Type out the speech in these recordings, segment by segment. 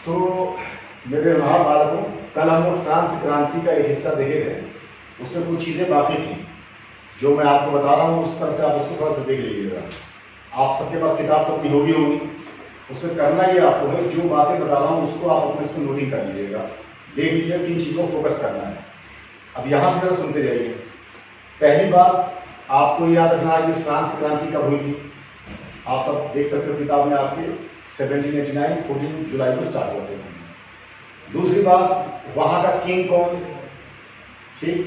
तो मेरे महाबालकों, कल हम लोग फ्रांस क्रांति का एक हिस्सा देखे थे। उसमें कुछ चीज़ें बाकी थी जो मैं आपको बता रहा हूँ, उस तरह से आप उसको थोड़ा सा देख लीजिएगा। आप सबके पास किताब तो अपनी होगी उसमें करना ये आपको है, जो बातें बता रहा हूँ उसको आप अपने इसको नोटिंग कर लीजिएगा, देख लीजिए किन चीज़ों को फोकस करना है। अब यहाँ से जरा सुनते जाइए। पहली बात आपको याद रखना है कि फ्रांस क्रांति कब हुई थी। आप सब देख सकते हो किताब में आपके 1789 14 जुलाई को स्टार्ट होते हैं। दूसरी बात, वहाँ का किंग कौन, ठीक,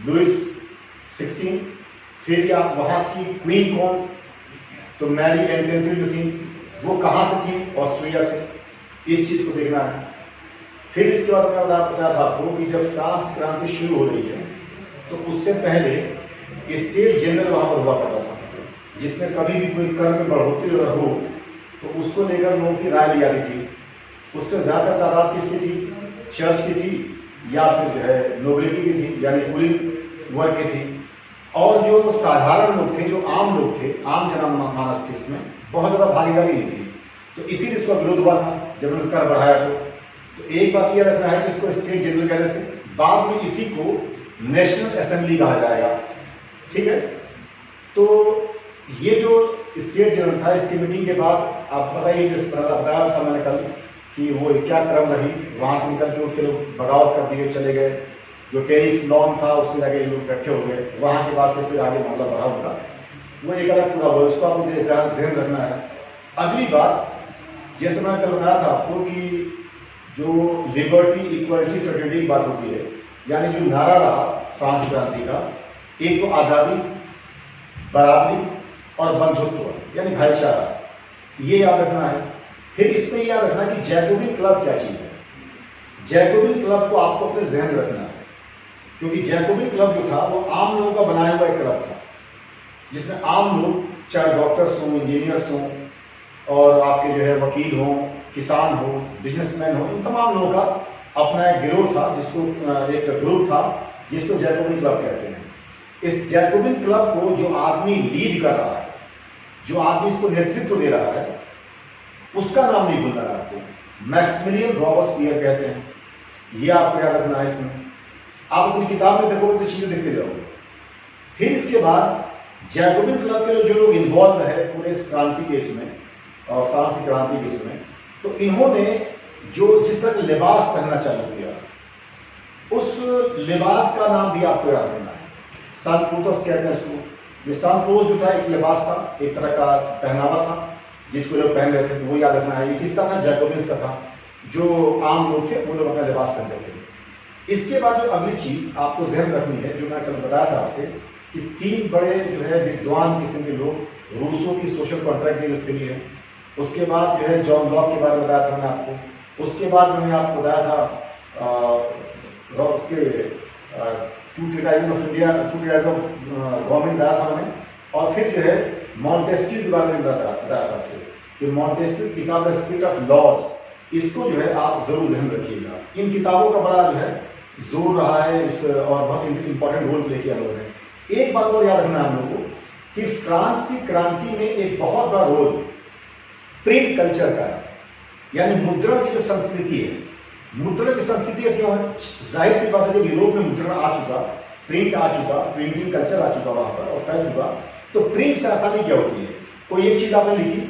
लुइस 16। फिर या वहाँ की क्वीन कौन, तो मैरी एंटोनियट जो थी वो कहाँ से थी, ऑस्ट्रिया से। इस चीज़ को देखना है। फिर इसके बाद मैं बताया था आपको कि जब फ्रांस क्रांति शुरू हो रही है तो उससे पहले स्टेट जनरल वहाँ पर हुआ करता था, जिसमें कभी भी कोई कर में बढ़ोतरी अगर हो तो उसको लेकर लोगों की राय ली जाती थी। उससे ज़्यादातर तादाद किसकी थी, चर्च की थी या फिर जो है नोबिलिटी की थी, यानी कुलीन वर्ग की थी। और जो साधारण लोग थे, जो आम लोग थे, आम जनमानस थे, इसमें बहुत ज़्यादा भागीदारी नहीं थी। तो इसीलिए इसका विरोध हुआ था जब उन्होंने कर बढ़ाया। तो एक बात यह रखना है कि इसको स्टेट जनरल कहते थे, बाद में इसी को नेशनल असेंबली कहा जाएगा, ठीक है। तो ये जो स्टेट जनरल था, इसकी मीटिंग के बाद आप बताइए, जो बताया था मैंने कल कि वो क्या क्रम रही, वहाँ से निकल के उठ के लोग बगावत कर दिए, चले गए। जो टेरिस लॉन था उसमें जाके लोग इकट्ठे हो गए, वहाँ के बाद से फिर आगे मामला बढ़ा होगा, वो एक अलग पूरा हुआ, उसको आपको ध्यान रखना है। अगली बात, जैसे मैंने कल बताया था आपको कि जो लिबर्टी इक्वलिटी फ्रेटर्निटी की बात होती है, यानी जो नारा रहा फ्रांस क्रांति का, एक तो आज़ादी, बराबरी और बंधुत्व यानी भाईचारा, ये याद रखना है। फिर इसमें याद रखना कि जैकोबिन क्लब क्या चीज़ है। जैकोबिन क्लब को आपको अपने जहन में रखना है, क्योंकि जैकोबिन क्लब जो था वो आम लोगों का बनाया हुआ एक क्लब था, जिसमें आम लोग, चाहे डॉक्टर्स हों, इंजीनियर्स हों, और आपके जो है वकील हों, किसान हो, बिजनेसमैन हो, इन तमाम लोगों का अपना एक गिरोह था, जिसको एक ग्रुप था, जिसको जैकोबिन क्लब कहते हैं। इस जैकोबिन क्लब को जो आदमी लीड कर रहा है, जो आदमी इसको नेतृत्व दे रहा है, उसका नाम नहीं भूलना है आपको। मैक्सिमिलियन रॉबस्पियर कहते हैं, ये आपको याद रखना है। इसमें आप अपनी किताब में देखोगे तो चीजें देखते जाओगे। फिर इसके बाद जैकोबिन क्लब के जो लोग इन्वॉल्व है पूरे इस क्रांति के इसमें, और फ्रांस की क्रांति के इसमें, तो इन्होंने जो जिस तरह लिबास पहनना चालू किया, उस लिबास का नाम भी आपको याद रखना है। सांक्रोतस कहते हैं इसको। ये सांक्रोस जो था एक लिबास था, एक तरह का पहनावा था जिसको लोग पहन रहे थे, तो वो याद रखना है। ये किसका था, जैकोबिन्स का था। जो आम लोग थे वो लोग अपना लिबास पहनते थे। इसके बाद जो अगली चीज आपको ध्यान रखनी है, जो मैं कल बताया था आपसे, कि तीन बड़े जो है विद्वान किस्म के लोग, रूसो की सोशल कॉन्ट्रैक्ट की जो थ्योरी है, उसके बाद जो है जॉन लॉक के बारे में बताया था मैंने आपको, उसके बाद मैंने आपको बताया था उसके two treatise of India, two treatise of government बताया था मैंने। और फिर जो है मॉन्टेस्क्यू के बारे में बताया था आपसे कि मॉन्टेस्क्यू की किताब द स्पिरिट ऑफ लॉज, इसको जो है आप जरूर ध्यान रखिएगा। इन किताबों का बड़ा जो है जोर रहा है इस, और बहुत इंपॉर्टेंट रोल प्ले किया लोगों ने। एक बात और याद रखना है हम लोगों को कि फ्रांस की क्रांति में एक बहुत बड़ा रोल प्रिंट कल्चर का है, यानी मुद्रण की जो संस्कृति है। मुद्रण की संस्कृति क्यों है, जाहिर सी बात है, जब यूरोप में मुद्रण आ चुका, प्रिंट आ चुका, प्रिंटिंग कल्चर आ चुका वहां पर और फैल चुका, तो प्रिंट से आसानी क्या होती है, कोई एक चीज आपने लिखी,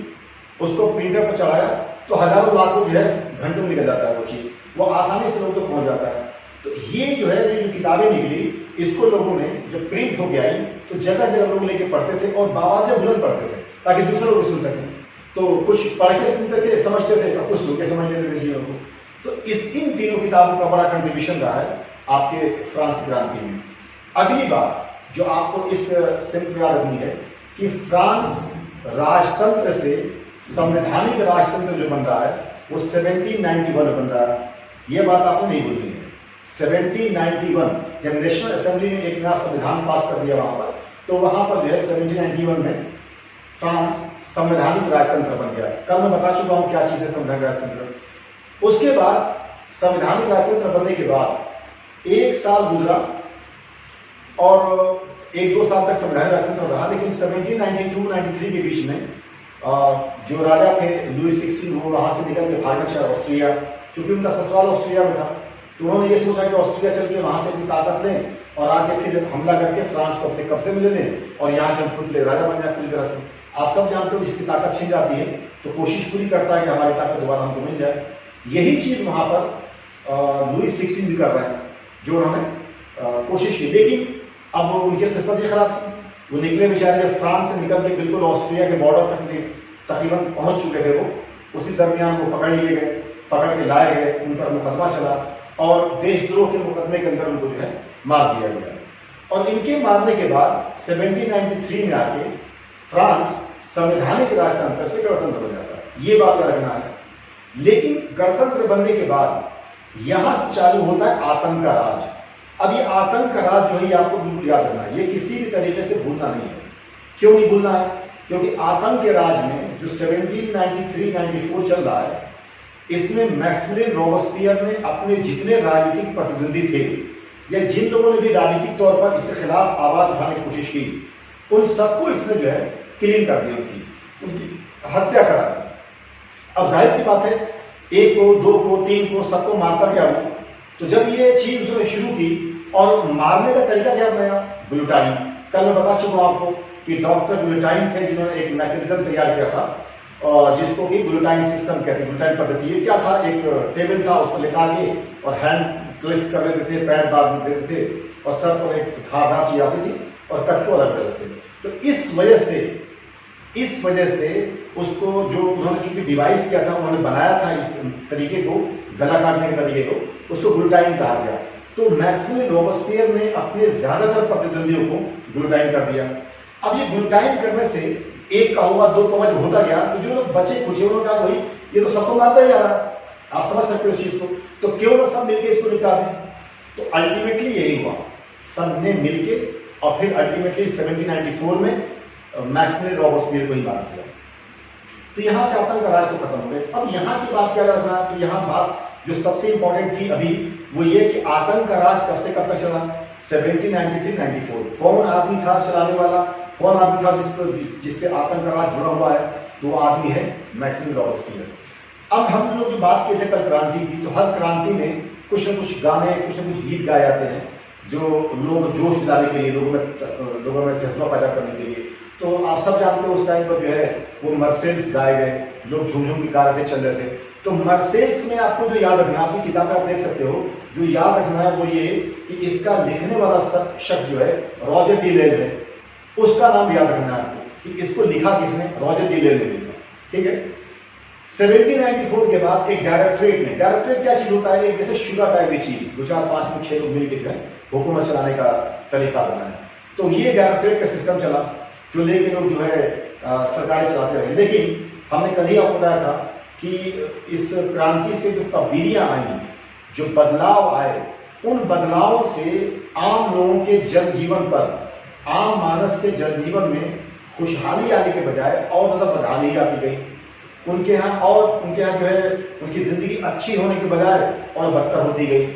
उसको प्रिंटर पर चढ़ाया, तो हजारों लाखों जो है घंटों में निकल जाता है वो चीज, वो आसानी से लोगों तक पहुंच जाता है। तो ये जो है, ये जो किताबें निकली, इसको लोगों ने जब प्रिंट हो गया आई तो जगह जगह लोग लेके पढ़ते थे और बाबा से बुलंद पढ़ते थे ताकि दूसरे लोग सुन सकें। तो कुछ पढ़ के सुनते थे, समझते थे, और कुछ सुन के समझ लेते थे चीजों को। तो इन तीनों किताबों का बड़ा कंट्रीब्यूशन रहा है आपके फ्रांस क्रांति में। अगली बात जो आपको इस सिंह याद रखनी है कि फ्रांस राजतंत्र से संवैधानिक राजतंत्र जो बन रहा है वो 1791 बन रहा है। यह बात आपको नहीं भूलनी है। 1791 जब नेशनल असेंबली ने एक नया संविधान पास कर दिया वहां पर, तो वहां पर जो है 1791 में फ्रांस संवैधानिक राजतंत्र बन गया। कल मैं बता चुका हूं क्या चीज है संवैधानिक राजतंत्र। उसके बाद संवैधानिक राजतंत्र बनने के बाद एक साल गुजरा और एक दो साल तक संवैधानिक राजतंत्र रहा, लेकिन 1792-93 के बीच में जो राजा थे लुई 16 वो वहाँ से निकल के भागना चाहे ऑस्ट्रिया, चूंकि उनका ससुराल ऑस्ट्रिया में था, तो उन्होंने ये सोचा कि ऑस्ट्रिया चल के वहाँ से अपनी ताकत लें और आके फिर हमला करके फ्रांस को अपने कब्जे में ले लें और यहाँ के फुटले राजा बन जाए पूरी तरह से। आप सब जानते हो जिसकी ताकत छिन जाती है तो कोशिश पूरी करता है कि हमारी ताकत दोबारा हमको मिल जाए। यही चीज़ वहाँ पर लुई 16 भी कर रहे हैं, जो उन्होंने कोशिश की, लेकिन अब उनकी किस्मत ही खराब थी। वो निकले बेचारे फ्रांस से निकल के बिल्कुल ऑस्ट्रिया के बॉर्डर तक तकरीबन पहुँच चुके थे वो, उसी दरमियान वो पकड़ लिए गए, पकड़ के लाए गए, उन पर मुकदमा चला और देशद्रोह के मुकदमे के अंदर उनको जो है मार दिया गया। और इनके मारने के बाद 1793 में आके फ्रांस संवैधानिक राजतंत्र से गणतंत्र बन जाता है, ये बात याद रखना है। लेकिन गणतंत्र बनने के बाद यहां से चालू होता है आतंक का राज। अब ये आतंक का राज जो है आपको बिल्कुल याद रखना है, ये किसी भी तरीके से भूलना नहीं है। क्यों नहीं भूलना है? क्योंकि आतंक के राज में जो 1793-94 चल रहा है, इसमें मैक्सिमिलियन रॉबस्पियर ने अपने जितने राजनीतिक प्रतिद्वंदी थे या जिन लोगों ने भी राजनीतिक तौर पर इसके खिलाफ आवाज उठाने की कोशिश की, उन सबको इसने जो है क्लीन कर दिया, उनकी हत्या करा दी। अब जाहिर सी बात है, एक को, दो को, तीन को, सबको मारता गया वो। तो जब ये चीज उसने शुरू की और मारने का तरीका क्या बनाया? गुलिटाइन। कल मैं बता चुका हूं आपको कि डॉक्टर गुलिटाइन थे जिन्होंने एक मैकेनिज्म तैयार किया था और जिसको कि गुलिटाइन सिस्टम कहते हैं, गुलिटाइन पद्धति। ये क्या था? एक टेबल था, उसको लेटा के और हैंड क्लिफ कर लेते थे, पैर बांध देते थे और सर पर एक धार चीज आती थी और कट को अलग कर देते थे। तो इस वजह से उसको जो उन्होंने चूंकि डिवाइस किया था, उन्होंने बनाया था इस तरीके को, गला काटने के तरीके को, उसको गुलिटाइन कहा गया। तो मैक्सिमिलियन रॉबस्पियर ने अपने ज्यादातर प्रतिद्वंदियों को गुलिटाइन कर दिया। अब ये गुलिटाइन करने से एक का हुआ, दो का जब होता गया तो जो लोग बचे कुछ उन्होंने कहा भाई ये तो सबको मारता ही जा रहा है, आप समझ सकते हो इस चीज को, तो क्यों ना सब मिलकर इसको निपटा दें। तो अल्टीमेटली यही हुआ, सब ने मिलके और फिर अल्टीमेटली 1794 में मैक्सिमिलियन रॉबस्पियर को ही मार दिया। तो यहां से आतंक का राज को खत्म हो गया। अब यहाँ की बात क्या करना, तो यहाँ बात जो सबसे इंपॉर्टेंट थी अभी वो ये कि आतंक का राज कब से कब तक चला? 1793-94। कौन आदमी था चलाने वाला, कौन आदमी था जिससे आतंक का राज जुड़ा हुआ है? तो वो आदमी है मैक्सिमिलियन रॉबस्पियर। अब हम लोग जो बात किए थे कल क्रांति की, तो हर क्रांति में कुछ न कुछ गाने, कुछ न कुछ गीत गाए जाते हैं जो लोग जोश दिलाने के लिए, लोगों में जज्बा पैदा करने के लिए। तो आप सब जानते हो उस टाइम पर जो है वो मर्सेल्स गाए गए, लोग झूम झूम के गा रहे थे, चल रहे थे। तो मर्सेल्स में आपको जो याद रखना, आपकी किताबें आप देख सकते हो, जो याद रखना है वो ये कि इसका लिखने वाला शख्स जो है रॉजर डी है, उसका नाम याद रखना है आपको कि इसको लिखा किसने? रॉजर डी ने लिखा, ठीक है। 1794 के बाद एक डायरेक्टरेट क्या चीज होता है? एक जैसे शुरा टाइप की चीज, 2, 4, 5 लोग 6 लोग मिलकर जो है हुकूमत चलाने का तरीका बनाया। तो ये डायरेक्टरेट का सिस्टम चला जो लेके लोग जो है सरकारें चलाते रहे। लेकिन हमने कल ही आपको बताया था कि इस क्रांति से जो तब्दीलियां आई, जो बदलाव आए, उन बदलावों से आम लोगों के जनजीवन पर, आम मानस के जनजीवन में खुशहाली आने के बजाय और ज्यादा बदहाली आती गई। उनके यहाँ जो है उनकी जिंदगी अच्छी होने के बजाय और बदतर होती गई।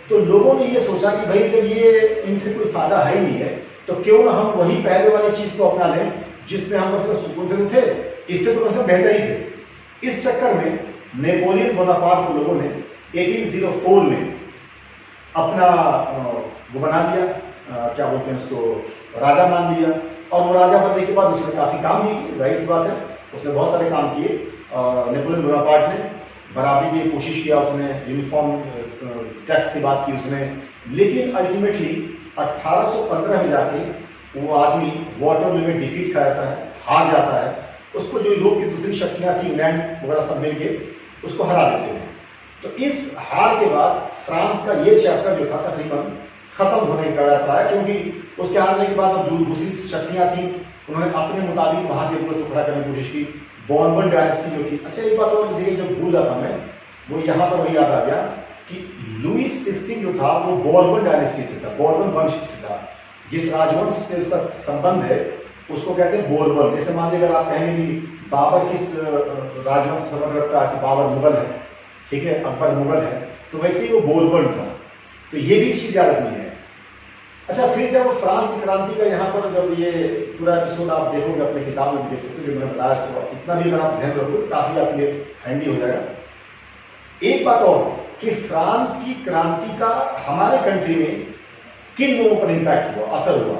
तो लोगों ने ये सोचा कि भाई जब ये इनसे कोई फायदा है ही नहीं है, तो क्यों ना हम वही पहले वाली चीज को अपना लें जिसमें हम सुकून से थे, इससे तो वैसे बेहतर ही थे। इस चक्कर में नेपोलियन बोनापार्ट को लोगों ने 1804 में अपना वो बना लिया, क्या बोलते हैं उसको, राजा मान लिया। और वो राजा बनने के बाद उसने काफी काम भी किए, जाहिर सी बात है, उसने बहुत सारे काम किए। नेपोलियन बोनापार्ट ने बराबरी की कोशिश किया, उसने यूनिफॉर्म टैक्स की बात की उसने, लेकिन अल्टीमेटली 1815 में जाके वो आदमी वाटरलू में डिफीट खा जाता है, हार जाता है। उसको जो यूरोप की दूसरी शक्तियां थी, इंग्लैंड वगैरह सब मिलके उसको हरा देते हैं। तो इस हार के बाद फ्रांस का ये चैप्टर जो था तकरीबन खत्म होने का जाता है, क्योंकि उसके हारने के बाद अब जो दूसरी शक्तियां थी उन्होंने अपने मुताबिक वहां के ऊपर से खड़ा करने की कोशिश की। बॉर्बन डायनेस्टी जो थी, अच्छा एक बात और धीरे जो भूल रहा था मैं, वो यहाँ पर वही याद आ गया कि लुई 16 जो था वो बॉर्बन डायनेस्टी से था, बॉर्बन वंश से था। जिस राजवंश से उसका संबंध है उसको कहते हैं बोरबन। जैसे मान लीजिए अगर आप कहेंगे कि बाबर किस राजवंश से संबंध रखता है, कि बाबर मुगल है, ठीक है, अकबर मुगल है, तो वैसे ही वो बोरबन था। तो ये भी चीज याद रखनी है। अच्छा, फिर जब फ्रांस क्रांति का यहाँ पर जब ये पूरा एपिसोड आप देखोगे अपने किताब में भी देख सकते हो, जो मैंने बताया, तो इतना भी अगर आप ध्यान रखोगे काफ़ी आपके लिए हैंडी हो जाएगा। एक बात और कि फ्रांस की क्रांति का हमारे कंट्री में किन लोगों पर इम्पैक्ट हुआ, असर हुआ,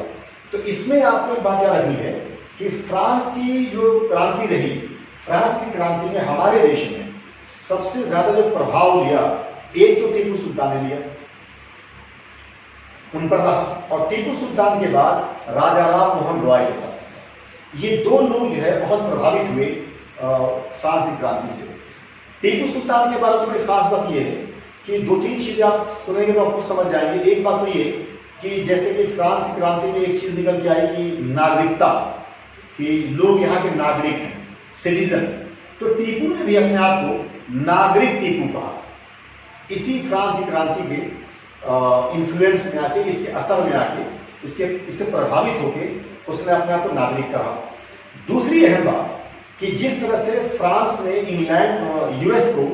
तो इसमें आपको एक बात याद रखनी है कि फ्रांस की जो क्रांति रही, फ्रांस की क्रांति में हमारे देश में सबसे ज्यादा जो प्रभाव लिया, एक तो टीपू सुल्तान ने लिया, उन पर रहा, और टीपू सुल्तान के बाद राजा राम मोहन रॉय के साथ, ये दो लोग जो है बहुत प्रभावित हुए फ्रांस की क्रांति से। टीपू सुल्तान के बारे में बड़ी खास बात यह है कि दो तीन चीजें आप सुनेंगे तो आपको समझ जाएंगे। एक बात तो ये कि जैसे कि फ्रांस की क्रांति में एक चीज निकल के आई कि नागरिकता, कि लोग यहाँ के नागरिक हैं, सिटीजन, तो टीपू ने भी अपने आप को नागरिक टीपू कहा। इसी फ्रांस की क्रांति के इन्फ्लुएंस में आके, इसके असर में आके, इससे प्रभावित होके उसने अपने आप को नागरिक कहा। दूसरी अहम बात कि जिस तरह से फ्रांस ने इंग्लैंड यूएस को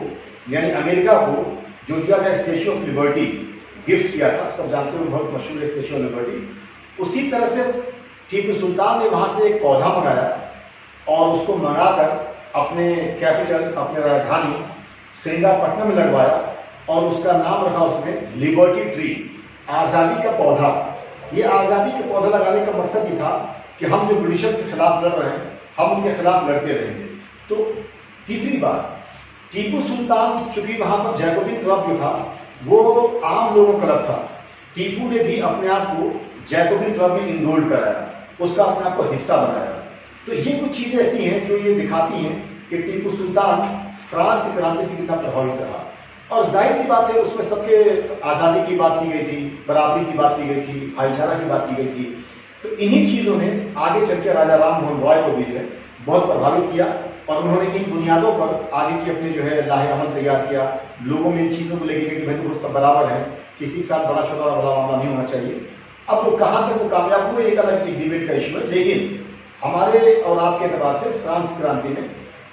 यानी अमेरिका को जो दिया था स्टैच्यू ऑफ लिबर्टी गिफ्ट किया था, सब जानते हो बहुत मशहूर है स्टैच्यू ऑफ लिबर्टी, उसी तरह से टीपू सुल्तान ने वहां से एक पौधा मंगाया और उसको मंगाकर अपने कैपिटल, अपने राजधानी सेरिंगापट्टनम में लगवाया और उसका नाम रखा उसने लिबर्टी ट्री, आज़ादी का पौधा। ये आज़ादी का पौधा लगाने का मकसद ये था कि हम जो ब्रिटिशर्स के खिलाफ लड़ रहे हैं, हम उनके खिलाफ लड़ते रहेंगे। तो तीसरी बात, टीपू सुल्तान चूंकि वहां पर जैकोबिन क्लब जो था वो आम लोगों का क्लब था, टीपू ने भी अपने आप को जैकोबिन क्लब में इनरोल्ड कराया, उसका अपने आप को हिस्सा बनाया। तो ये कुछ चीजें ऐसी हैं जो ये दिखाती हैं कि टीपू सुल्तान फ्रांस की क्रांति से कितना प्रभावित रहा। और जाहिर सी बात है उसमें सबके आज़ादी की बात की गई थी, बराबरी की बात की गई थी, भाईचारा की बात की गई थी। तो इन्हीं चीज़ों ने आगे चल के राजा राम मोहन रॉय को भी जो है बहुत प्रभावित किया और उन्होंने इन बुनियादों पर आगे की अपने जो है लाहे अमल तैयार किया। लोगों में इन चीज़ों को लेके कि भाई तो सब बराबर है, किसी के साथ बड़ा छोटा बड़ा मामला नहीं होना चाहिए। अब वो कहाँ तक वो कामयाब हुए एक अलग एक डिबेट का इशू है, लेकिन हमारे और आपके एतबार से फ्रांस क्रांति में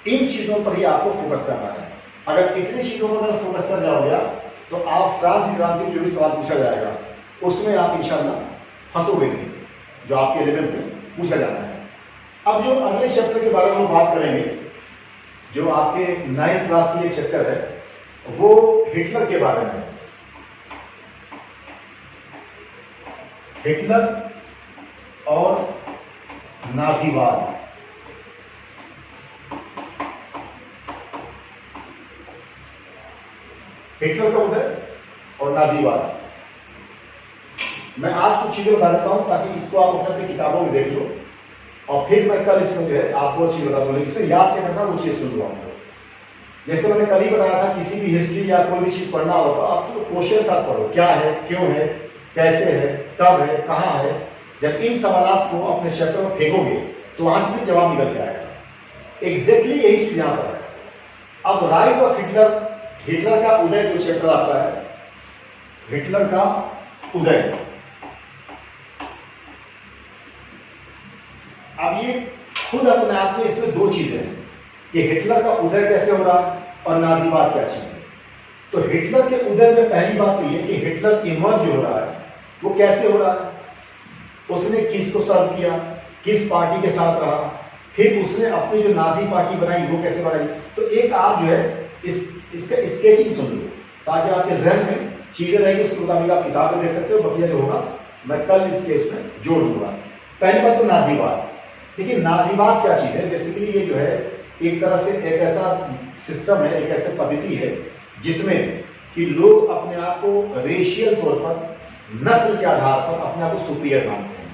इन चीज़ों पर ही आपको फोकस करना है। अगर इतनी चीज़ों पर फोकस कर जाओगे तो आप फ्रांस की क्रांति में जो भी सवाल पूछा जाएगा उसमें आप इंशाल्लाह फंसोगे नहीं, जो आपके लेवल पे पूछा जाना है। अब जो अगले चैप्टर के बारे में बात करेंगे, जो आपके 9th क्लास की एक चैप्टर है, वो हिटलर के बारे में है। हिटलर और नाजीवाद। हिटलर का उदय और नाजीवाद। मैं आज कुछ चीजें बता देता हूं ताकि इसको आप अपने किताबों में देख लो और फिर मैं कल इसमें जो है आपको चीज बता दूंगा, इसे याद क्या करना वो चीज सुन लो आपको। जैसे मैंने कल ही बताया था, किसी भी हिस्ट्री या कोई भी चीज पढ़ना होगा आप तो क्वेश्चन साथ पढ़ो, क्या है, क्यों है, कैसे है, कब है, कहाँ है। जब इन सवालों को अपने चैप्टर में फेंकोगे तो वहां से भी जवाब निकल के आएगा। एग्जैक्टली यही चीज यहां पर है। अब राइज ऑफ हिटलर, हिटलर का उदय जो चैप्टर आपका है, हिटलर का उदय। अब ये खुद अपने आप में इसमें दो चीजें हैं कि हिटलर का उदय कैसे हो रहा और नाजीवाद क्या चीज है। तो हिटलर के उदय में पहली बात तो ये कि हिटलर इमर्ज जो हो रहा है वो कैसे हो रहा है, उसने किसको सर्व किया, किस पार्टी के साथ रहा, फिर उसने अपनी जो नाजी पार्टी बनाई वो कैसे बनाई। तो एक आप जो है इसका स्केचिंग सुन लो ताकि आपके जहन में चीजें रहेंगी, उसके मुताबिक आप किताब में देख सकते हो। बकिया जो होगा मैं कल इस केस में जोड़ दूंगा। पहली बात तो नाजीवाद। देखिए नाजीवाद क्या चीज है, बेसिकली ये जो है एक तरह से एक ऐसा सिस्टम है, एक ऐसी पद्धति है जिसमें कि लोग अपने आप को रेशियल तौर पर, नस्ल के आधार पर अपने आप को सुपीरियर मानते हैं।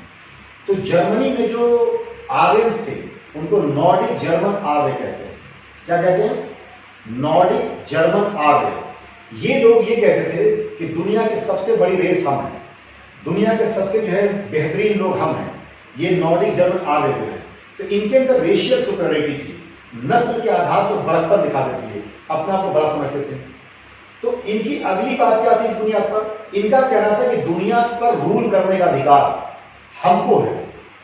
तो जर्मनी में जो आर्यंस थे उनको नॉर्डिक जर्मन आर्य कहते हैं। क्या कहते हैं? नॉर्डिक जर्मन आर्य। ये लोग ये कहते थे कि दुनिया की सबसे बड़ी रेस हम हैं, दुनिया के सबसे जो है बेहतरीन लोग हम हैं, ये नॉर्डिक जर्मन आर्य जो है। तो इनके अंदर रेशियल सुपीरियरिटी थी, नस्ल के आधार पर बढ़तपन दिखाते थे, अपने आप को बड़ा समझते थे। तो इनकी अगली बात क्या थी इस बुनियाद पर? इनका कहना था कि दुनिया पर रूल करने का अधिकार हमको है,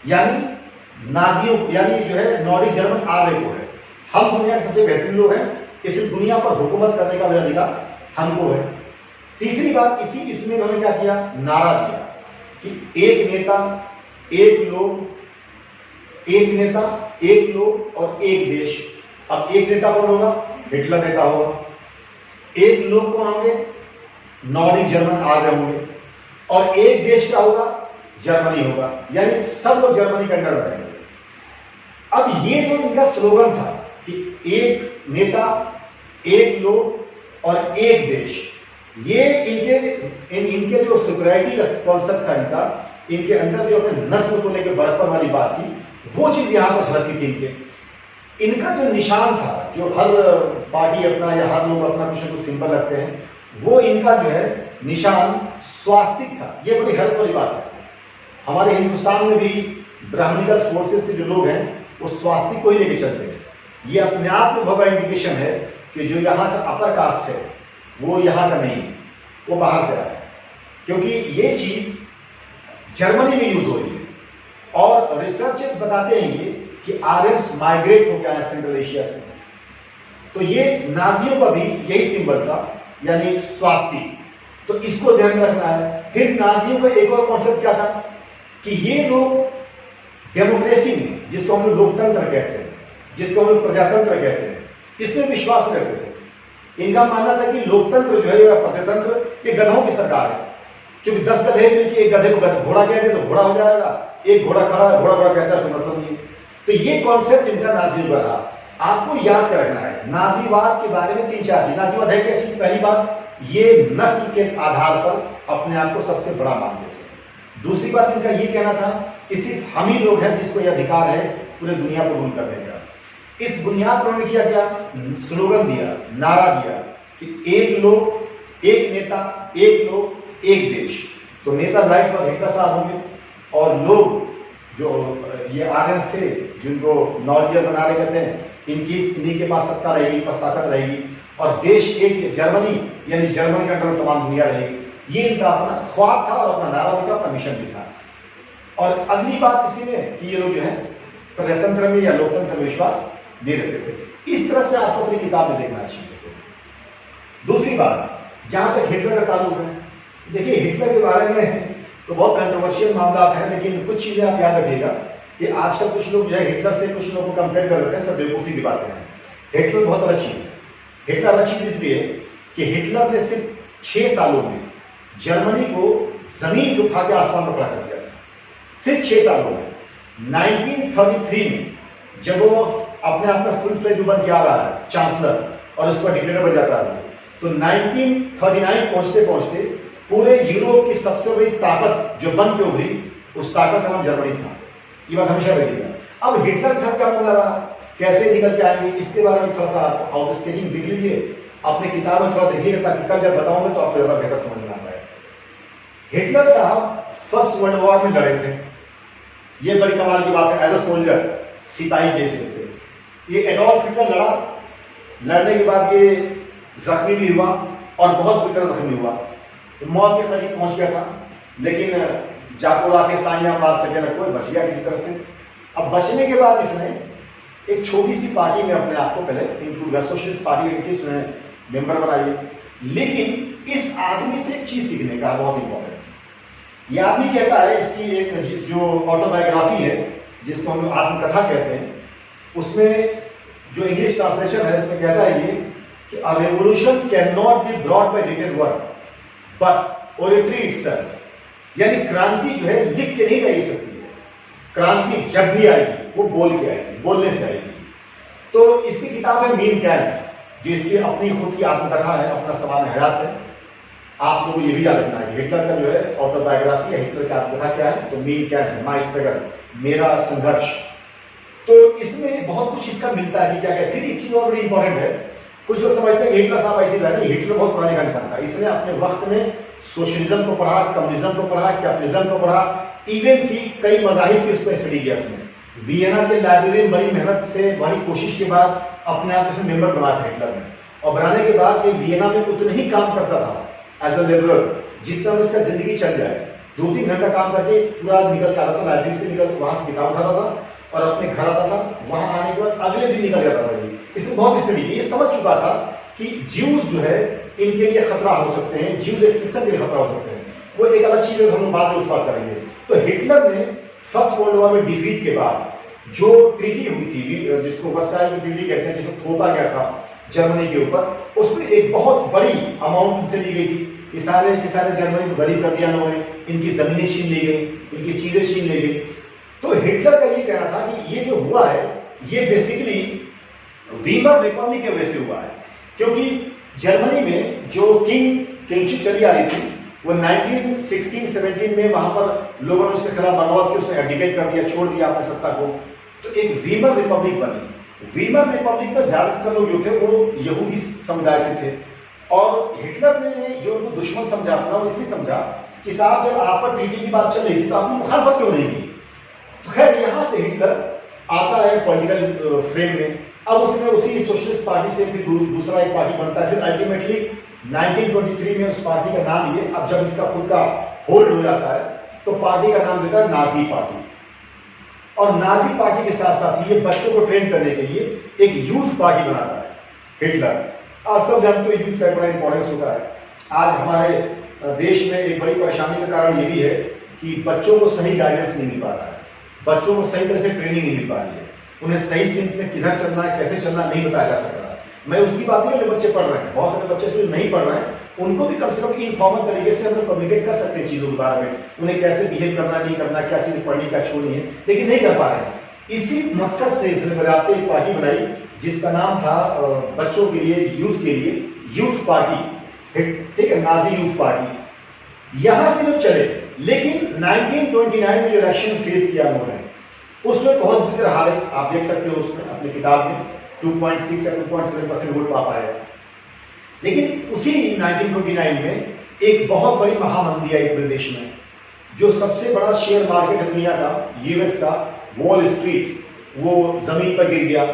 यानी नाजियों यानी जो है नॉर्डिक जर्मन आर्य को है। हम दुनिया के सबसे बेहतरीन लोग हैं, इस दुनिया पर हुकूमत करने का भी अधिकार हमको है। तीसरी बात इसमें उन्होंने क्या किया, नारा दिया कि एक नेता, एक लोग, एक नेता, एक लोग और एक देश। अब एक नेता कौन होगा? हिटलर नेता होगा। एक लोग कौन होंगे? नॉर्डिक जर्मन आर्य होंगे। और एक देश क्या होगा? जर्मनी होगा। यानी सब लोग जर्मनी के अंडर रहेंगे। अब ये जो इनका स्लोगन था कि एक नेता, एक लोग और एक देश, ये इनके जो सिक्योरिटी का कॉन्सेप्ट था इनके अंदर जो अपने नस्ल को लेकर बड़प्पन वाली बात थी, वो चीज यहां पर झलकती थी। इनका जो निशान था, जो हर पार्टी अपना या हर लोग अपना कुछ न कुछ सिंबल रखते हैं, वो इनका जो है निशान स्वास्तिक था। ये बड़ी हैरत वाली बात है। हमारे हिंदुस्तान में भी ब्राह्मणिकल फोर्सेस के जो लोग हैं वो स्वास्तिक को ही लेके चलते हैं। ये अपने आप में बहुत बड़ा इंडिकेशन है कि जो यहाँ का अपर कास्ट है वो यहाँ का नहीं है, वो बाहर से आया है। क्योंकि ये चीज जर्मनी में यूज हो रही है और रिसर्चर्स बताते हैं ये कि आर्यंस माइग्रेट हो गया है सेंट्रल एशिया से। तो ये नाजियों का भी यही सिंबल था, यानी स्वास्तिक। तो इसको ध्यान में रखना है। फिर नाजियों का एक और कॉन्सेप्ट क्या था कि ये लोग डेमोक्रेसी में, जिसको हम लोग लोकतंत्र कहते हैं, जिसको हम लोग प्रजातंत्र कहते हैं, इसमें विश्वास करते थे। इनका मानना था कि लोकतंत्र जो है या प्रजातंत्र ये गधों की सरकार है। क्योंकि 10 गधे मिलकर एक गधे को घोड़ा कहते तो घोड़ा हो जाएगा, एक घोड़ा खड़ा है घोड़ा बड़ा कहता है तो मतलब नहीं। तो ये कॉन्सेप्ट इनका नाजी का रहा। आपको याद कर रखना है नाजीवाद के बारे में 3-4 चीज। नाजीवाद है क्या चीज? पहली बात, ये नस्ल के आधार पर अपने आप को सबसे बड़ा मानते थे। दूसरी बात इनका ये कहना था कि सिर्फ हम ही लोग हैं जिसको यह अधिकार है पूरे दुनिया को रूल करने का। इस बुनियाद पर उन्होंने किया क्या? स्लोगन दिया, नारा दिया कि एक लोग, एक नेता, एक लोग, एक देश। तो नेता जाहिर सी हिटलर साहब होंगे और लोग जो ये आर्यंस थे जिनको नॉर्जियर बना रहे कहते हैं, इन्हीं के पास सत्ता रहेगी, पास ताकत रहेगी। और देश एक जर्मनी, यानी जर्मन के अंडर तमाम दुनिया रहेगी। ये इनका अपना ख्वाब था और अपना नारा भी था, अपना मिशन भी था। और अगली बात इसी में कि ये लोग जो है प्रजातंत्र में या लोकतंत्र में विश्वास दे देते थे। इस तरह से आपको अपनी किताब में देखना चाहिए। दूसरी बात, जहां तक हिटलर का ताल्लुक है, देखिए हिटलर के बारे में तो बहुत कंट्रोवर्शियल मामला है, लेकिन कुछ चीजें आप याद रखिएगा कि आजकल कुछ लोग जो है हिटलर से कुछ लोगों को कंपेयर कर देते हैं, सब बेवकूफी की बातें हैं। हिटलर बहुत अलग चीज है। हिटलर अलग चीज इसलिए कि हिटलर ने सिर्फ 6 सालों में जर्मनी को जमीन से उठा के आसमान में खड़ा कर दिया था। सिर्फ 6 सालों में। 1933 में जब वो अपने आप में फुल फ्लेज बन के आ रहा है चांसलर और उसका डिक्टेटर बन जाता है, तो 1939 पहुंचते पहुंचते पूरे यूरोप की सबसे बड़ी ताकत जो बन के उभरी, उस ताकत का नाम जर्मनी था। ये बात हमेशा रखिएगा। अब हिटलर के साथ क्या मामला रहा, कैसे निकल के आएंगे, इसके बारे में थोड़ा सा आउट स्केचिंग देख लीजिए, अपने किताब में थोड़ा देखिएगा, ताकि कल जब बताऊंगा तो आपको ज्यादा बेहतर समझ में आता है। हिटलर साहब फर्स्ट वर्ल्ड वॉर में लड़े थे। ये बड़ी कमाल की बात है। एज अ सोल्जर, सिपाही बेसिस से ये एडोल्फ हिटलर लड़ा। लड़ने के बाद ये जख्मी भी हुआ और बहुत बुरी तरह जख्मी हुआ, मौत के करीब पहुंच गया था। लेकिन जाको रात साइयां मार सके ना कोई, बच गया किसी तरह से। अब बचने के बाद इसने एक छोटी सी पार्टी में अपने आप को पहले इंक्लूड किया, सोशलिस्ट पार्टी की उसने मेंबर बनाई। लेकिन इस आदमी से एक चीज सीखने का बहुत इंपॉर्टेंट। यह आदमी कहता है, इसकी एक जो ऑटोबायोग्राफी है जिसको हम आत्मकथा कहते हैं, उसमें जो इंग्लिश ट्रांसलेशन है उसमें कहता है ये कि a revolution can not be brought by written word but oratory itself. यानी क्रांति जो है लिख के नहीं लाई सकती है, क्रांति जब भी आएगी वो बोल के आएगी, बोलने से आएगी। तो इसकी किताब है मीन कैम्प, जो इसकी अपनी खुद की आत्मकथा है, अपना सवाल हयात है। आप लोगों को ये भी याद रखना है हिटलर का जो है ऑटोबायोग्राफी है, हिटलर की आत्मकथा क्या है, तो मीन कैम्प है, माई स्ट्रगल, मेरा संघर्ष। तो इसमें बहुत कुछ इसका मिलता है कि क्या क्या। फिर एक चीज और बड़ी इंपॉर्टेंट है, कुछ लोग समझते हैं हिटलर साहब ऐसे रहे, हिटलर बहुत पुराने का इंसान था। इसने अपने वक्त में सोशलिज्म को पढ़ा, कम्युनिज्म को पढ़ा, कैपिटलिज्म को पढ़ा, इवन की कई मजाहिब की उसमें स्टडी किया उसने। वियना के लाइब्रेरी में बड़ी मेहनत से, बड़ी कोशिश के बाद अपने आप से मेंबर बना था हिटलर ने। और बनाने के बाद ये वियना में उतना ही काम करता था एज अ लिबरल जितना में इसका जिंदगी चल जाए। 2-3 घंटा काम करके पूरा निकल के आता था, लाइब्रेरी से निकल वहां से किताब उठाता था और अपने घर आता था। वहां आने के बाद अगले दिन निकल जाता था। इसने बहुत स्टडी की, ये समझ चुका था कि ज्यूज जो है इनके लिए खतरा हो सकते हैं, ज्यूज एक सिस्टम के लिए खतरा हो सकते हैं। वो एक अलग चीज है, हम लोग बाद में उस बात करेंगे। तो हिटलर ने फर्स्ट वर्ल्ड वॉर में डिफीट के बाद जो ट्रीटी हुई थी, जिसको वर्साइल की ट्रीटी कहते हैं, जिसको थोपा गया था जर्मनी के ऊपर, उसमें एक बहुत बड़ी अमाउंट उनसे ली गई थी। ये सारे जर्मनी को गरीब कर दिया उन्होंने, इनकी जमीनें छीन ली गई, इनकी चीजें छीन ली गई। तो हिटलर का ये कहना था कि ये जो हुआ है ये बेसिकली वीमर रिपब्लिक की वजह से हुआ है, क्योंकि जर्मनी में जो किंगशिप चली आ रही थी वो 1916-17 में वहां पर लोगों ने उसके खिलाफ बगावत की, उसने एब्डिकेट कर दिया, छोड़ दिया अपनी सत्ता को, तो एक वीमर रिपब्लिक बनी। वीमर रिपब्लिक में ज्यादातर लोग जो थे वो यहूदी समुदाय से थे, और हिटलर ने जो उनको दुश्मन समझा अपना, वो इसलिए समझा कि साहब जब आप पर ट्रीटी की बात चल रही थी तो आपने मुखालफत क्यों नहीं की। तो खैर यहां से हिटलर आता है पॉलिटिकल फ्रेम में। अब उसमें उसी सोशलिस्ट पार्टी से फिर दूसरा एक पार्टी बनता है, फिर अल्टीमेटली 1923 में उस पार्टी का नाम ये, अब जब इसका खुद का होल्ड हो जाता है तो पार्टी का नाम देता है नाजी पार्टी। और नाजी पार्टी के साथ साथ ये बच्चों को ट्रेन करने के लिए एक यूथ पार्टी बनाता है हिटलर। आप सब जानते हो यूथ का बड़ा इंपॉर्टेंस होता है। आज हमारे देश में एक बड़ी परेशानी का कारण ये भी है कि बच्चों को सही गाइडेंस नहीं मिल पा रहा है, बच्चों को सही तरह से ट्रेनिंग नहीं मिल पा रही है, उन्हें सही सिंक में किधर चलना है, कैसे चलना नहीं बताया जा सक रहा। मैं उसकी बात नहीं, जो बच्चे पढ़ रहे हैं, बहुत सारे बच्चे सिर्फ नहीं पढ़ रहे हैं, उनको भी कम से कम इनफॉर्मल तरीके से हम लोग कम्युनिकेट कर सकते हैं चीजों के बारे में, उन्हें कैसे बिहेव करना नहीं करना, क्या चीज पढ़नी क्या छोड़नी है, लेकिन नहीं कर पा रहे हैं। इसी मकसद से इसने बजाते एक पार्टी बनाई जिसका नाम था बच्चों के लिए, यूथ के लिए यूथ पार्टी, ठीक है, नाजी यूथ पार्टी। यहां से लोग चले, लेकिन 1929 में जो इलेक्शन फेस किया उन्होंने, उसमें बहुत बिगड़ हाल है, आप देख सकते हो उसमें अपनी किताब में 2.6 या 2.7% वोट पा पाए। लेकिन उसी 1929 में एक बहुत बड़ी महामंदी आई पूरे देश में, जो सबसे बड़ा शेयर मार्केट है दुनिया का, यूएस का वॉल स्ट्रीट, वो जमीन पर गिर गया।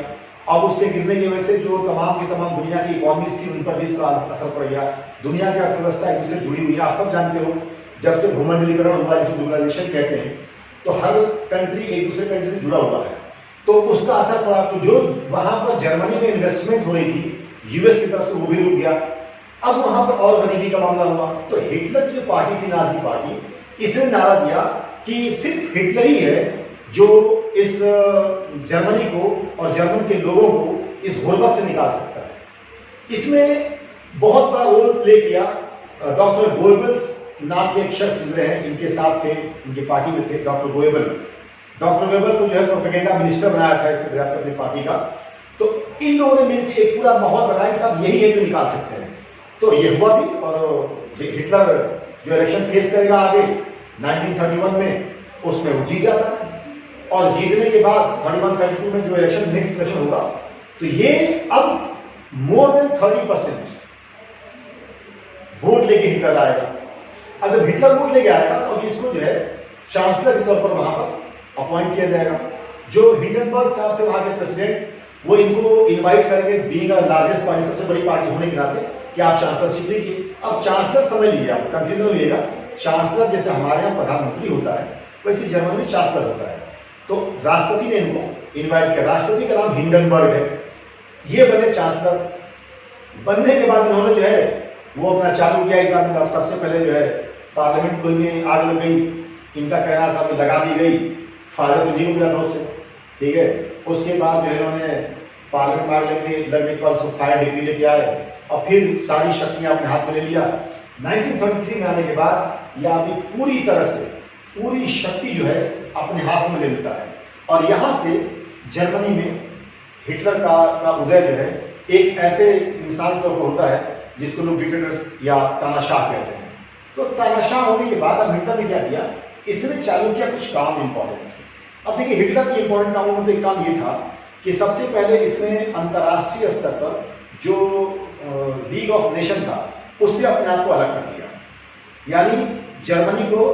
अब उसके गिरने की वजह से जो तमाम की तमाम दुनिया की इकोनॉमीज थी उन पर भी इसका असर पड़ गया। दुनिया की अर्थव्यवस्था एक दूसरे जुड़ी हुई है, आप सब जानते हो, जब से भूमंडलीकरण हुआ, जिसे ग्लोबलाइजेशन कहते हैं, तो हर कंट्री एक दूसरे कंट्री से जुड़ा हुआ है, तो उसका असर पड़ा। तो जो वहां पर जर्मनी में इन्वेस्टमेंट हो रही थी यूएस की तरफ से, वो भी रुक गया। अब वहां पर और गरीबी का मामला हुआ, तो हिटलर की जो पार्टी थी, नाजी पार्टी, इसने नारा दिया कि सिर्फ हिटलर ही है जो इस जर्मनी को और जर्मन के लोगों को इस गुर्बत से निकाल सकता है। इसमें बहुत बड़ा रोल प्ले किया डॉक्टर गोएबल्स नाम के एक शख्स गुजरे हैं, इनके साथ थे, इनकी पार्टी में थे डॉक्टर गोएबल। डॉक्टर गोएबल को जो है प्रोपेगेंडा मिनिस्टर बनाया था इससे अपनी पार्टी का। तो इन लोगों ने मिलकर एक पूरा माहौल बनाया कि साहब यही है जो निकाल सकते हैं। तो ये हुआ भी, और हिटलर जो इलेक्शन फेस करेगा आगे 1931 में, उसमें वो जीत जाता है। और जीतने के बाद 31-32 में जो इलेक्शन नेक्स्ट इलेक्शन होगा, तो ये अब मोर देन 30% वोट लेके हिटलर आएगा। अगर हिटलर वोट लेके आएगा तो इसको जो है चांसलर के तौर पर वहां पर अपॉइंट किया जाएगा। जो हिंडनबर्ग साहब थे वहां के प्रेसिडेंट, वो इनको इनवाइट करेंगे, बीइंग द लार्जेस्ट पार्टी, सबसे बड़ी पार्टी होने के नाते, कि आप चांसलरशिप लीजिए। अब चांसलर समझ लीजिए, आप कंफ्यूजन होइएगा, चांसलर जैसे हमारे यहाँ प्रधानमंत्री होता है वैसे जर्मनी में चांसलर होता है। तो राष्ट्रपति ने इनको इनवाइट किया, राष्ट्रपति का नाम हिंडनबर्ग है, ये बने चांसलर। बनने के बाद इन्होंने जो है वो अपना चालू किया इस आदमी का। सबसे पहले जो है पार्लियामेंट में आग लग गई, इनका कहना सामने लगा दी गई, फायदा तो नहीं मिला था उससे, ठीक है। उसके बाद जो है इन्होंने पार्लियामेंट में आग लगने के बाद उसको फायर डिक्री लेके आए, और फिर सारी शक्तियां अपने हाथ में ले लिया। 1933 में आने के बाद यह आदमी पूरी तरह से पूरी शक्ति जो है अपने हाथ में ले लेता है, और यहां से जर्मनी में हिटलर का उदय जो है एक ऐसे इंसान पर होता है जिसको लोग डिक्टेटर या तानाशाह कहते हैं। तो तानाशाह होने के बाद अब हिटलर ने क्या किया, इसने चालू किया कुछ काम इंपॉर्टेंट। अब देखिए हिटलर के इंपॉर्टेंट कामों में तो एक काम ये था कि सबसे पहले इसने अंतर्राष्ट्रीय स्तर पर जो लीग ऑफ नेशन था उससे अपने आप को अलग कर दिया, यानी जर्मनी को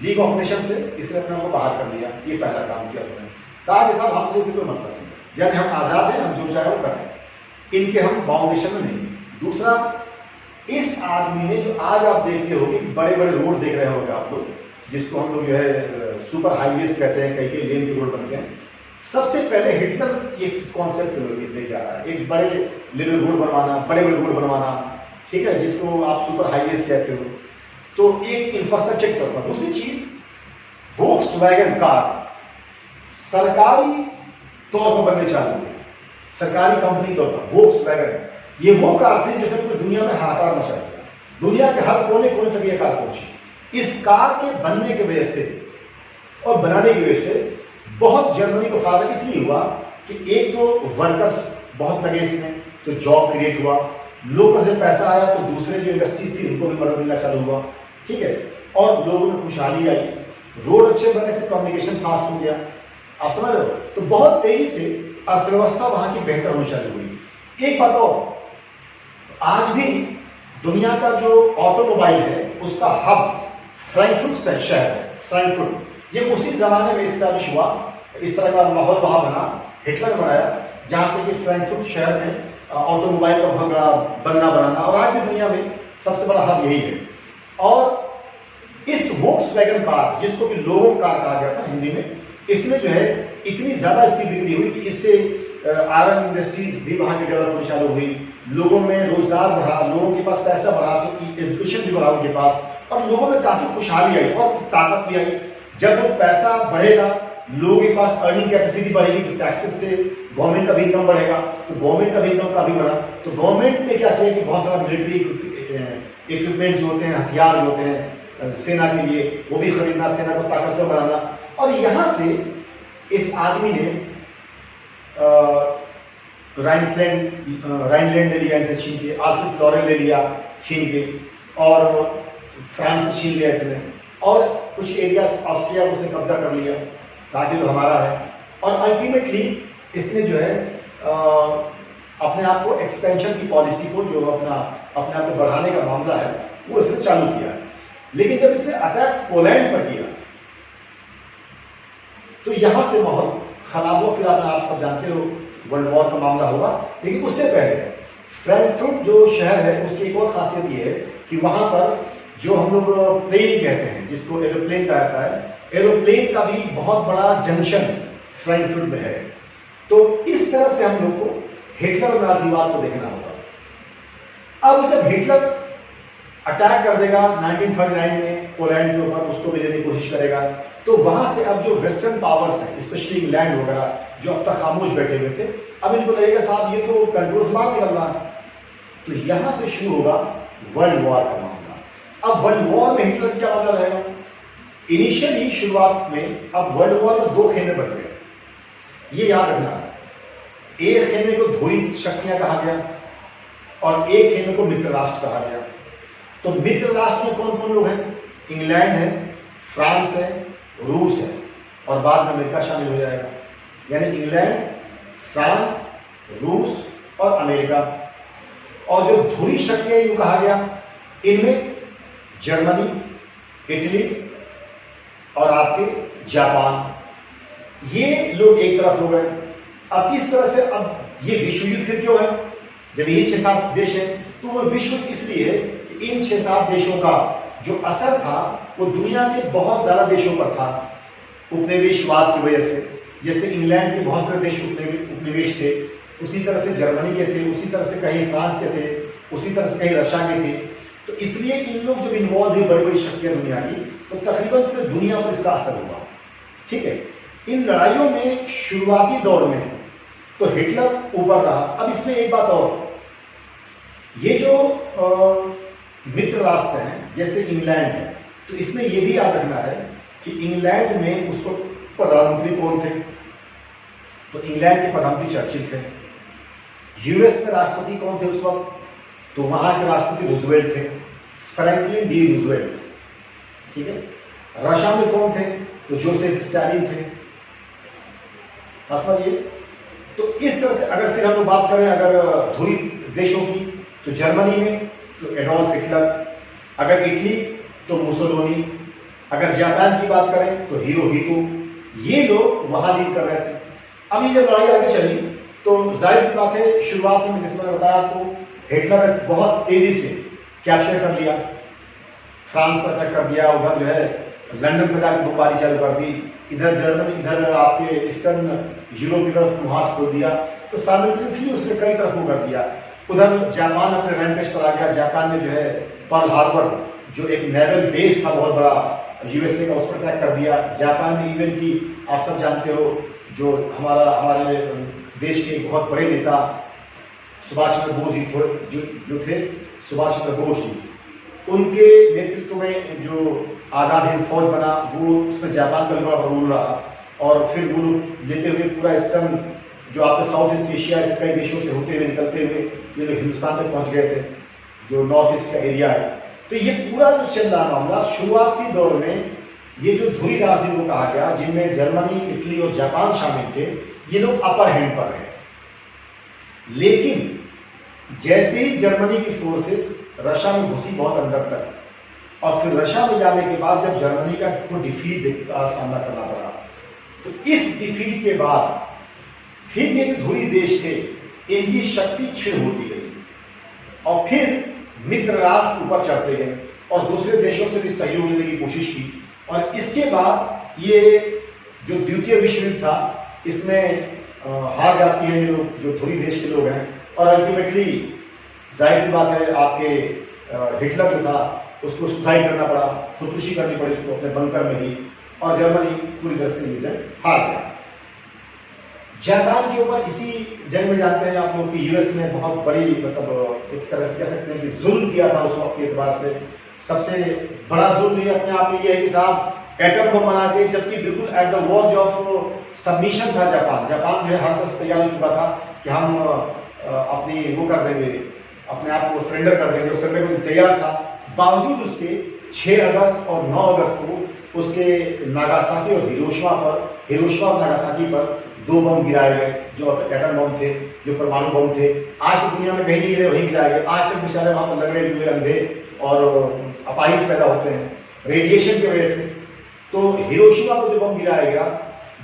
लीग ऑफ नेशन से इसने अपने आप को बाहर कर दिया। ये पहला काम किया उसने, कहा कि साहब हमसे इसे कोई मतलब नहीं, यानी हम आजाद हैं, हम जो चाहे वो करें, इनके हम बाउंडेशन में नहीं। दूसरा, इस आदमी ने जो आज आप देखते हो कि बड़े बड़े रोड देख रहे होंगे आप लोग, जिसको हम लोग जो है सुपर हाईवेज कहते हैं, कई कई लेन के रोड बनते हैं, सबसे पहले हिटलर एक कॉन्सेप्ट लेके आ रहा है, एक बड़े लेवल रोड बनवाना, बड़े बड़े रोड बनवाना, ठीक है, जिसको आप सुपर हाईवेज कहते हो। तो एक इंफ्रास्ट्रक्चर के तौर पर। दूसरी चीज, वोक्सवैगन कार सरकारी तौर पर बनने चालू हुए, सरकारी कंपनी तौर पर। वोक्सवैगन ये वो कार थी जिसने पूरी दुनिया में हाहाकार मचा दिया, दुनिया के हर कोने कोने तक ये कार पहुंची। इस कार के बनने की वजह से और बनाने की वजह से बहुत जर्मनी को फायदा इसलिए हुआ कि एक तो वर्कर्स बहुत लगे इसमें, तो जॉब क्रिएट हुआ, लोगों से पैसा आया तो दूसरे जो इंडस्ट्रीज थी उनको भी मदद मिलना चालू हुआ, ठीक है, और लोगों में खुशहाली आई, रोड अच्छे बनने से कम्युनिकेशन फास्ट हो गया, आप समझ रहे हो। तो बहुत तेजी से अर्थव्यवस्था वहां की बेहतर होनी चालू हुई। एक बात और, आज भी दुनिया का जो ऑटोमोबाइल है उसका हब फ्रैंकफर्ट शहर है। फ्रैंकफर्ट ये उसी जमाने में इस्टेब्लिश हुआ, इस तरह का माहौल वहां बना, हिटलर बनाया, जहां से कि फ्रैंकफर्ट शहर में ऑटोमोबाइल का बहुत बड़ा बनना बनाना, और आज भी दुनिया में सबसे बड़ा हब यही है। और इस वोक्सवैगन कार, जिसको कि लोगो कार कहा गया था हिंदी में, इसमें जो है इतनी ज्यादा इसकी बिक्री हुई कि इससे आयरन इंडस्ट्रीज भी वहां की डेवलप होनी चालू हुई, लोगों में रोजगार बढ़ा, लोगों के पास पैसा बढ़ा, तो एजुकेशन भी बढ़ा उनके पास, और लोगों में काफी खुशहाली आई और ताकत भी आई। जब वो पैसा बढ़ेगा, लोगों के पास अर्निंग कैपेसिटी बढ़ेगी, तो टैक्सेस से गवर्नमेंट का भी इनकम बढ़ेगा, तो गवर्नमेंट का भी इनकम काफी बढ़ा। तो गवर्नमेंट ने क्या किया कि बहुत सारा मिलिट्री इक्विपमेंट्स जो होते हैं, हथियार जो होते हैं सेना के लिए, वो भी खरीदना, सेना को ताकतवर बनाना। और यहां से इस आदमी ने राइनलैंड ले लिया इनसे छीन के, आल्सेस लॉरेन ले लिया छीन के, और फ्रांस से छीन लिया इसने, और कुछ एरिया ऑस्ट्रिया को से कब्जा कर लिया ताकि जो हमारा है। और अल्टीमेटली इसने जो है अपने आप को एक्सपेंशन की पॉलिसी को, जो अपने आप को बढ़ाने का मामला है, वो इसने चालू किया। लेकिन जब इसने अटैक पोलैंड पर किया तो यहां से माहौल खराब हो, फिर आप सब जानते हो वर्ल्ड वॉर का मामला होगा। लेकिन उससे पहले फ्रैंकफर्ट जो शहर है उसकी एक और खासियत ये है कि वहां पर जो हम लोग प्लेन कहते हैं, जिसको एरोप्लेन कहा जाता है, एरोप्लेन का भी बहुत बड़ा जंक्शन फ्रैंकफर्ट में है। तो इस तरह से हम लोग को हिटलर और नाजीवाद को देखना होगा। अब जब हिटलर अटैक कर देगा 1939 में पोलैंड के ऊपर, उसको भी लेने की कोशिश करेगा, तो वहां से अब जो वेस्टर्न पावर्स हैं, स्पेशली इंग्लैंड वगैरह, जो अब तक खामोश बैठे हुए थे, अब इनको लगेगा साहब ये तो कंट्रोल से बाहर निकल रहा है। तो यहां से शुरू होगा वर्ल्ड वॉर का मामला। अब वर्ल्ड वॉर में हिटलर क्या मतलब रहेगा? इनिशियली शुरुआत में अब वर्ल्ड वॉर में दो खेमे बन गए, ये याद रखना है। एक खेमे को ध्रुवीय शक्तियां कहा गया और एक खेमे को मित्र राष्ट्र कहा गया। तो मित्र राष्ट्र में कौन कौन लोग हैं? इंग्लैंड है, फ्रांस है, रूस है, और बाद में अमेरिका शामिल हो जाएगा। यानी इंग्लैंड, फ्रांस, रूस और अमेरिका। और जो ध्रुवीय शक्तियां यूं कहा गया, इनमें जर्मनी, इटली और आपके जापान, ये लोग एक तरफ हो गए। अब इस तरह से अब ये विश्व युद्ध फिर क्यों है? जब ये 6-7 देश है तो वो विश्व इसलिए है कि इन 6-7 देशों का जो असर था वो दुनिया के बहुत ज्यादा देशों पर था, उपनिवेशवाद की वजह से। जैसे इंग्लैंड के बहुत सारे देश उपनिवेश थे, उसी तरह से जर्मनी के थे, उसी तरह से कहीं फ्रांस के थे, उसी तरह से कहीं रशिया के थे। तो इसलिए इन लोग जब इन्वॉल्व हुई बड़ी बड़ी शक्तियां दुनिया की, तो तकरीबन पूरे दुनिया पर इसका असर हुआ। ठीक है, इन लड़ाइयों में शुरुआती दौर में तो हिटलर ऊपर रहा। अब इसमें एक बात और, ये जो मित्र राष्ट्र हैं जैसे इंग्लैंड है, तो इसमें यह भी याद रखना है कि इंग्लैंड में उसको प्रधानमंत्री कौन थे? तो इंग्लैंड के प्रधानमंत्री चर्चिल थे। यूएस में राष्ट्रपति कौन थे उस वक्त? तो वहां के राष्ट्रपति रूजवेल्ट थे, फ्रैंकलिन डी रूजवेल्ट। ठीक है, रशिया में कौन थे? तो जोसेफ स्टालिन थे। समझिए। तो इस तरह से अगर फिर हम लोग बात करें अगर ध्रुवीय देशों की, तो जर्मनी में तो एडोल्फ हिटलर, अगर इटली तो मुसोलिनी, अगर जापान की बात करें तो हिरोहितो, ये लोग वहां लीड कर रहे थे। अब ये जब लड़ाई आगे चली तो जाहिर सी बात है, शुरुआत में जैसे मैंने बताया आपको, हिटलर ने बहुत तेजी से कैप्चर कर लिया, फ्रांस पर अटैक कर दिया, उधर जो है लंदन पर जाकर बमबारी चालू कर दी, इधर जर्मनी, इधर आपके ईस्टर्न यूरोप की तरफ मुहास खोल दिया। तो साइमल्टेनियसली उसने कई तरफ वो कर दिया। उधर जापान अपने रैंपेज पर आ गया। जापान में जो है पर्ल हार्बर, जो एक नेवल बेस था बहुत बड़ा यूएसए का, उस पर अटैक कर दिया। जापान में इवन की आप सब जानते हो जो हमारे देश के बहुत बड़े नेता सुभाष चंद्र बोस जी जो थे, सुभाष चंद्र बोस जी, उनके नेतृत्व में जो आज़ाद हिंद फौज बना, वो उसमें जापान का भी बड़ा रोल रहा। और फिर वो लेते हुए पूरा ईस्टर्न जो आपके साउथ ईस्ट एशिया से कई देशों से होते हुए निकलते हुए ये लोग हिंदुस्तान तक पहुंच गए थे, जो नॉर्थ ईस्ट का एरिया है। तो ये पूरा जो चल रहा मामला शुरुआती दौर में, ये जो धुरी राज जिनको कहा गया, जिनमें जर्मनी, इटली और जापान शामिल थे, ये लोग अपर हैंड पर रहे। लेकिन जैसे ही जर्मनी की फोर्सेस रशिया में घुसी बहुत अंदर तक, और फिर रशिया में जाने के बाद जब जर्मनी को डिफीट का सामना करना पड़ा, तो इस डिफीट के बाद फिर ये जो धुरी देश थे, इनकी शक्ति क्षीण होती गई और फिर मित्र राष्ट्र ऊपर चढ़ते गए और दूसरे देशों से भी सहयोग लेने की कोशिश की। और इसके बाद ये जो द्वितीय विश्व युद्ध था, इसमें हार जाती है ये लोग, जो धुरी देश के लोग हैं। और अल्टीमेटली जाहिर सी बात है, आपके हिटलर जो था उसको सुसाइड करना पड़ा, खुदकुशी करनी पड़ी उसको अपने बंकर में ही, और जर्मनी पूरी तरह से ये हार गया। जापान के ऊपर इसी जंग में जानते हैं आप लोग कि यूएस ने बहुत बड़ी, मतलब एक तरह से कह सकते हैं कि जुल्म किया था उस वक्त के एतबार से। सबसे बड़ा जुल्म ये अपने आप में ये है कि साहब एटम बम बना के, जबकि बिल्कुल at the verge of submission था जापान जो है हर तरह से तैयार हो चुका था कि हम अपनी वो कर देंगे, अपने आप को सरेंडर कर देंगे, उस सरेंडर को तैयार था। बावजूद उसके 6 अगस्त और 9 अगस्त को उसके नागासाकी और हिरोशिमा और नागासाकी पर 2 बम गिराए गए, जो एटम बम थे, जो परमाणु बम थे। आज तो दुनिया में कहीं नहीं गिरे, वहीं गिराए गए। आज तक बेचारे वहां पर लगड़े हुए अंधे और अपाहिज पैदा होते हैं रेडिएशन की वजह से। तो हिरोशिमा पर जो बम गिराया गया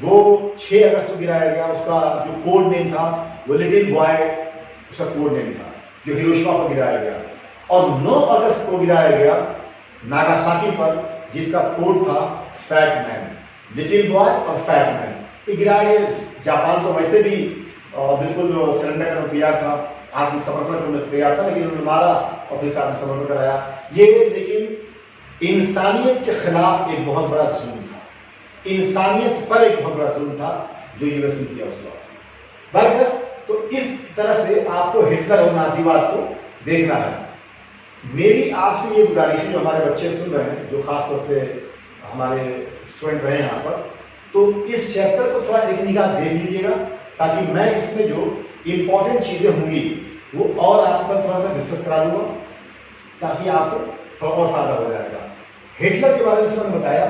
वो 6 अगस्त को गिराया गया। उसका जो कोड नेम था वो लिटिल बॉय, उसका कोड नेम था जो हिरोशिमा पर गिराया गया। और 9 अगस्त को गिराया गया नागासाकी पर, जिसका कोड था फैट मैन, लिटिल बॉय और फैट मैन। ये गिराया गया। जापान तो वैसे भी बिल्कुल सरेंडर करने तैयार था, आत्मसमर्पण करने तैयार था, लेकिन उन्होंने मारा और फिर आत्मसमर्पण कराया। ये लेकिन इंसानियत के खिलाफ एक बहुत बड़ा जुल्म था, इंसानियत पर एक बहुत बड़ा जुल्म था जो यूएस ने किया उस वक्त। बरकत तो इस तरह से आपको हिटलर और नाजीवाद को देखना है। मेरी आपसे ये गुजारिश है, जो हमारे बच्चे सुन रहे हैं, जो खासतौर से हमारे स्टूडेंट रहे यहाँ पर, तो इस चैप्टर को थोड़ा एक निगाह देख लीजिएगा, ताकि मैं इसमें जो इंपॉर्टेंट चीजें होंगी वो और आपको थोड़ा सा डिस्कस करा दूंगा, ताकि आपको थोड़ा और फायदा हो जाएगा। हिटलर के बारे में मैंने बताया,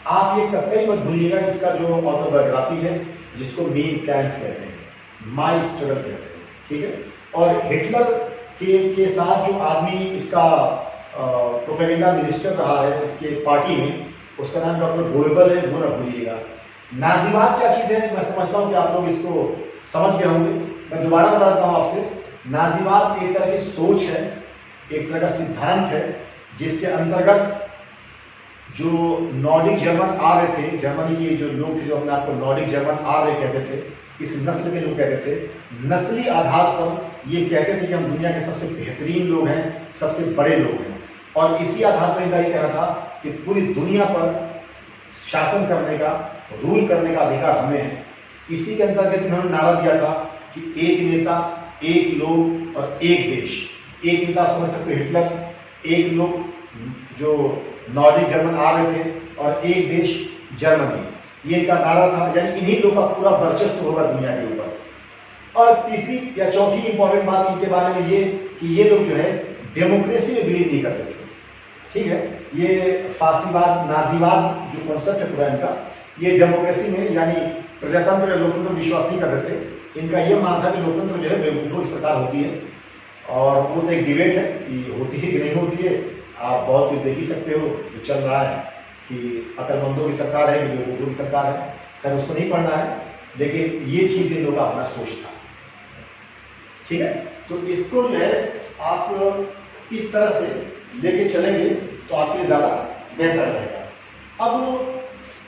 आप ये कतई मत भूलिएगा, इसका जो ऑटोबायोग्राफी है, जिसको मीन कैम्प कहते हैं, माई स्ट्रगल कहते हैं, ठीक है। और हिटलर के साथ जो आदमी इसका प्रोपेगेंडा मिनिस्टर रहा है इसके पार्टी में, उसका नाम डॉक्टर गोएबल है, वो ना भूलिएगा। नाजीवाद क्या चीज़ है, मैं समझता हूँ कि आप लोग इसको समझ गए होंगे। मैं दोबारा बता देता हूँ आपसे, नाजीवाद एक तरह की सोच है, एक तरह का सिद्धांत है, जिसके अंतर्गत जो नॉर्डिक जर्मन आ रहे थे, जर्मनी के जो लोग थे, जो अपने आपको नॉर्डिक जर्मन आ रहे कहते थे, इस नस्ल के लोग कहते थे, नस्ली आधार पर ये कहते थे कि हम दुनिया के सबसे बेहतरीन लोग हैं, सबसे बड़े लोग हैं। और इसी आधार पर इनका ये कहना था कि पूरी दुनिया पर शासन करने का, रूल करने का अधिकार हमें है। इसी के अंतर्गत इन्होंने नारा दिया था कि एक नेता, एक लोग और एक देश। एक नेता समझ सकते हिटलर, एक लोग जो नॉर्डिक जर्मन आ रहे थे, और एक देश जर्मनी, ये इनका नारा था। यानी इन्हीं लोगों का पूरा वर्चस्व होगा दुनिया के ऊपर। और तीसरी या चौथी इंपॉर्टेंट बात इनके बारे में ये कि ये लोग जो है डेमोक्रेसी में बिलीव नहीं करते थे, ठीक है। ये फासीवाद, नाजीवाद जो कॉन्सेप्ट है पूरा इनका, ये डेमोक्रेसी में यानी प्रजातंत्र या लोकतंत्र में विश्वास नहीं करते थे। इनका ये मानना था कि लोकतंत्र जो है बेवकूफ़ों की सरकार होती है, और वो तो एक डिबेट है कि होती है कि नहीं होती है। आप बहुत कुछ देख ही सकते हो जो चल रहा है कि अकलमंदों की सरकार है कि बेवकूफ़ों की सरकार है। खैर उसको नहीं पढ़ना है, लेकिन ये चीज़ इन लोगों का अपना सोच था, ठीक है। तो इसको जो है आप इस तरह से लेके चलेंगे तो आपके लिए ज़्यादा बेहतर रहेगा। अब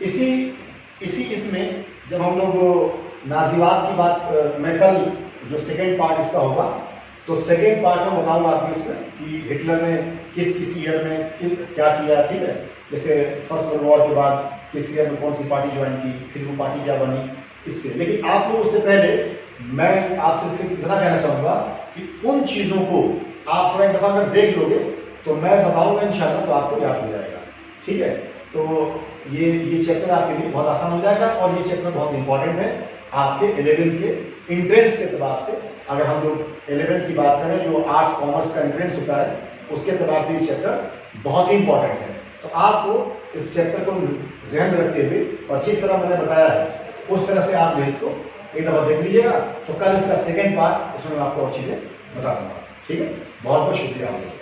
इसमें जब हम लोग नाजीवाद की बात, मैं कल जो सेकेंड पार्ट इसका होगा, तो सेकेंड पार्ट में बताऊंगा आपको इसमें कि हिटलर ने किस ईयर में क्या किया, ठीक है। जैसे फर्स्ट वर्ल्ड वॉर के बाद किस ईयर में कौन सी पार्टी ज्वाइन की, फिर वो पार्टी क्या बनी, इससे। लेकिन आप लोग उससे पहले मैं आपसे सिर्फ इतना कहना चाहूँगा कि उन चीज़ों को आप थोड़ा एक दफ़ा अगर देख लोगे तो मैं बताऊँगा इंशाल्लाह तो आपको याद हो जाएगा। ठीक है, तो ये चैप्टर आपके लिए बहुत आसान हो जाएगा और ये चैप्टर बहुत इंपॉर्टेंट है आपके 11th के इंट्रेंस के एतबार से। अगर हम लोग 11th की बात करें, जो आर्ट्स कॉमर्स का इंट्रेंस होता है, उसके एतबार से ये चैप्टर बहुत ही इंपॉर्टेंट है। तो आपको इस चैप्टर को ध्यान में रखते हुए और जिस तरह मैंने बताया है उस तरह से आप जो इसको एक दफ़ा देख लीजिएगा, तो कल इसका सेकेंड पार्ट उसमें मैं आपको और चीज़ें बता दूँगा। ठीक है, बहुत बहुत शुक्रिया आपका।